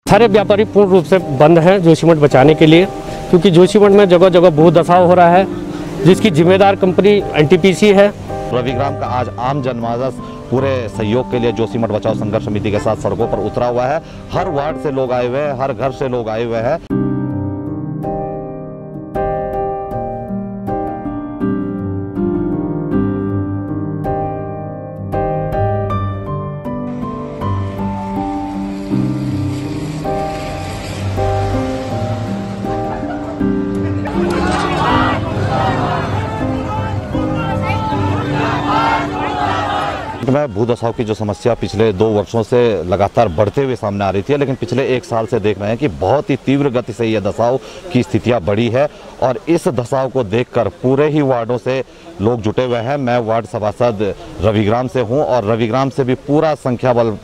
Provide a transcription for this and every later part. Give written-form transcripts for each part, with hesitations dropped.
सारे व्यापारी पूर्ण रूप से बंद हैं जोशीमठ बचाने के लिए, क्योंकि जोशीमठ में जगह जगह भू धसाव हो रहा है, जिसकी जिम्मेदार कंपनी एनटीपीसी है। रविग्राम का आज आम जनमानस पूरे सहयोग के लिए जोशीमठ बचाओ संघर्ष समिति के साथ सड़कों पर उतरा हुआ है। हर वार्ड से लोग आए हुए हैं, हर घर से लोग आए हुए हैं। में भू धसाव की जो समस्या पिछले 2 वर्षों से लगातार बढ़ते हुए सामने आ रही थी, लेकिन पिछले 1 साल से देख रहे हैं कि बहुत ही तीव्र गति से यह धसाव की स्थितियां बढ़ी है और इस धसाव को देखकर पूरे ही वार्डों से लोग जुटे हुए हैं। मैं वार्ड सभासद रविग्राम से हूं और रविग्राम से भी पूरा संख्या बल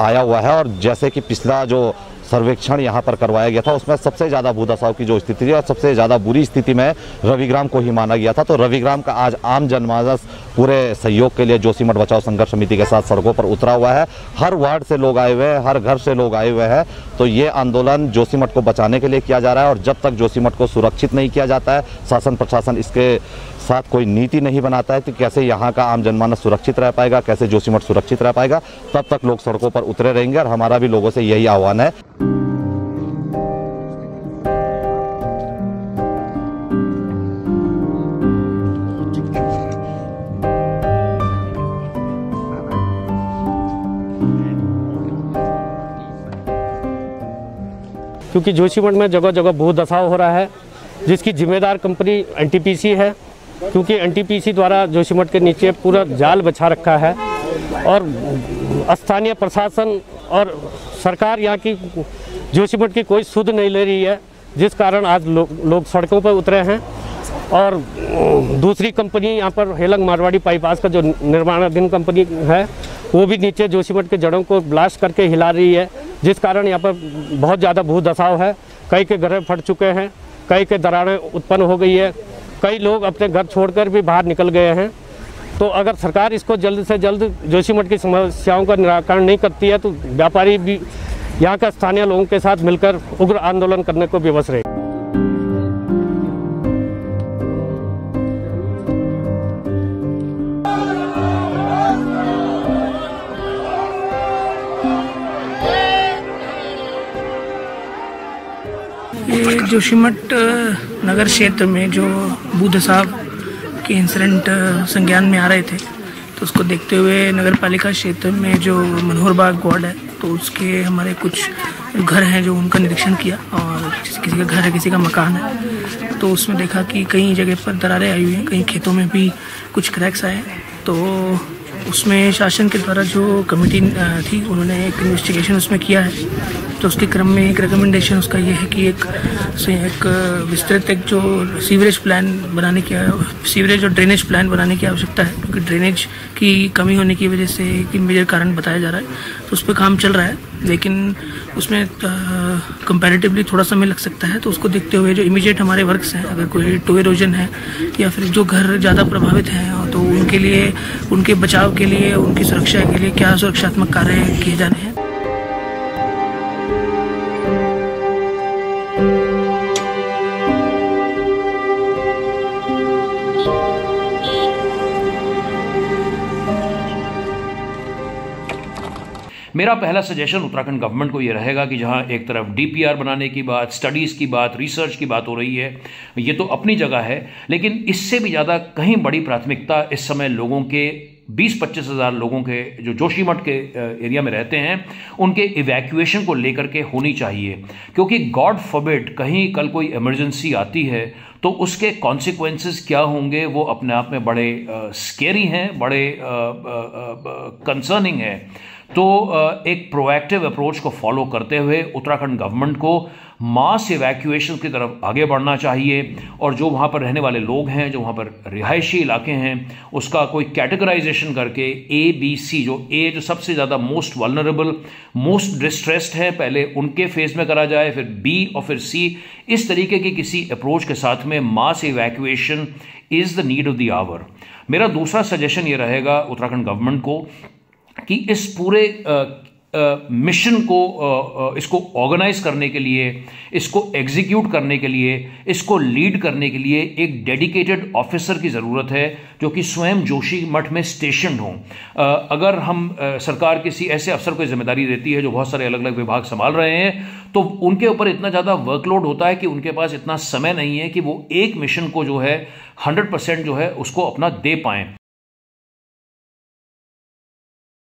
आया हुआ है। और जैसे कि पिछला जो सर्वेक्षण यहाँ पर करवाया गया था उसमें सबसे ज़्यादा भू धसाव की जो स्थिति थी और सबसे ज़्यादा बुरी स्थिति में रविग्राम को ही माना गया था। तो रविग्राम का आज आम जनमानस पूरे सहयोग के लिए जोशीमठ बचाओ संघर्ष समिति के साथ सड़कों पर उतरा हुआ है। हर वार्ड से लोग आए हुए हैं, हर घर से लोग आए हुए हैं। तो ये आंदोलन जोशीमठ को बचाने के लिए किया जा रहा है और जब तक जोशीमठ को सुरक्षित नहीं किया जाता है, शासन प्रशासन इसके साथ कोई नीति नहीं बनाता है कि कैसे यहाँ का आम जनमानस सुरक्षित रह पाएगा, कैसे जोशीमठ सुरक्षित रह पाएगा, तब तक लोग सड़कों पर उतरे रहेंगे। और हमारा भी लोगों से यही आह्वान है। क्योंकि जोशीमठ में जगह जगह भू धसाव हो रहा है, जिसकी जिम्मेदार कंपनी एनटीपीसी है। क्योंकि एनटीपीसी द्वारा जोशीमठ के नीचे पूरा जाल बिछा रखा है और स्थानीय प्रशासन और सरकार यहाँ की जोशीमठ की कोई सुध नहीं ले रही है, जिस कारण आज लोग सड़कों पर उतरे हैं। और दूसरी कंपनी यहाँ पर हेलंग मारवाड़ी बाईपास का जो निर्माणाधीन कंपनी है, वो भी नीचे जोशीमठ के जड़ों को ब्लास्ट करके हिला रही है, जिस कारण यहाँ पर बहुत ज़्यादा भू धसाव है। कई के घर फट चुके हैं, कई के दरारें उत्पन्न हो गई है, कई लोग अपने घर छोड़कर भी बाहर निकल गए हैं। तो अगर सरकार इसको जल्द से जल्द जोशीमठ की समस्याओं का निराकरण नहीं करती है, तो व्यापारी भी यहाँ का स्थानीय लोगों के साथ मिलकर उग्र आंदोलन करने को विवश रहे। ये जोशीमठ नगर क्षेत्र में जो भू धसाव के इंसिडेंट संज्ञान में आ रहे थे, तो उसको देखते हुए नगर पालिका क्षेत्र में जो मनोहर बाग वार्ड है, तो उसके हमारे कुछ घर हैं जो उनका निरीक्षण किया। और किसी का घर है, किसी का मकान है, तो उसमें देखा कि कई जगह पर दरारें आई हुई हैं, कई खेतों में भी कुछ क्रैक्स आए। तो उसमें शासन के द्वारा जो कमेटी थी, उन्होंने एक इन्वेस्टिगेशन उसमें किया है। तो उसके क्रम में एक रिकमेंडेशन उसका ये है कि एक विस्तृत एक जो सीवरेज प्लान बनाने की, सीवरेज और ड्रेनेज प्लान बनाने की आवश्यकता है, क्योंकि ड्रेनेज की कमी होने की वजह से एक मेजर कारण बताया जा रहा है। तो उस पर काम चल रहा है, लेकिन उसमें कंपैरेटिवली थोड़ा समय लग सकता है। तो उसको देखते हुए जो इमीडिएट हमारे वर्क्स हैं, अगर कोई टो इरोजन है या फिर जो घर ज़्यादा प्रभावित हैं, तो उनके लिए, उनके बचाव के लिए, उनकी सुरक्षा के लिए क्या सुरक्षात्मक कार्य किए जा रहे हैं। मेरा पहला सजेशन उत्तराखंड गवर्नमेंट को ये रहेगा कि जहां एक तरफ डीपीआर बनाने की बात, स्टडीज़ की बात, रिसर्च की बात हो रही है, ये तो अपनी जगह है, लेकिन इससे भी ज़्यादा कहीं बड़ी प्राथमिकता इस समय लोगों के 20-25 हज़ार लोगों के जो जोशीमठ के एरिया में रहते हैं, उनके इवैक्यूएशन को लेकर के होनी चाहिए। क्योंकि गॉड फॉरबिड कहीं कल कोई इमरजेंसी आती है तो उसके कॉन्सिक्वेंसेस क्या होंगे, वो अपने आप में बड़े स्केरी हैं, बड़े कंसर्निंग हैं। तो एक प्रोएक्टिव अप्रोच को फॉलो करते हुए उत्तराखंड गवर्नमेंट को मास इवैक्यूएशन की तरफ आगे बढ़ना चाहिए। और जो वहाँ पर रहने वाले लोग हैं, जो वहाँ पर रिहायशी इलाके हैं, उसका कोई कैटेगराइजेशन करके ABC, जो A जो सबसे ज़्यादा मोस्ट वल्नरेबल, मोस्ट डिस्ट्रेस्ड है, पहले उनके फेज में करा जाए, फिर B और फिर C। इस तरीके की किसी अप्रोच के साथ में mass evacuation is the need of the hour. मेरा दूसरा सजेशन ये रहेगा उत्तराखंड गवर्नमेंट को कि इस पूरे मिशन को इसको ऑर्गेनाइज करने के लिए, इसको एग्जीक्यूट करने के लिए, इसको लीड करने के लिए एक डेडिकेटेड ऑफिसर की ज़रूरत है जो कि स्वयं जोशीमठ में स्टेशन हो। अगर हम सरकार किसी ऐसे अफसर को जिम्मेदारी देती है जो बहुत सारे अलग अलग विभाग संभाल रहे हैं, तो उनके ऊपर इतना ज़्यादा वर्कलोड होता है कि उनके पास इतना समय नहीं है कि वो एक मिशन को जो है 100% जो है उसको अपना दे पाएं।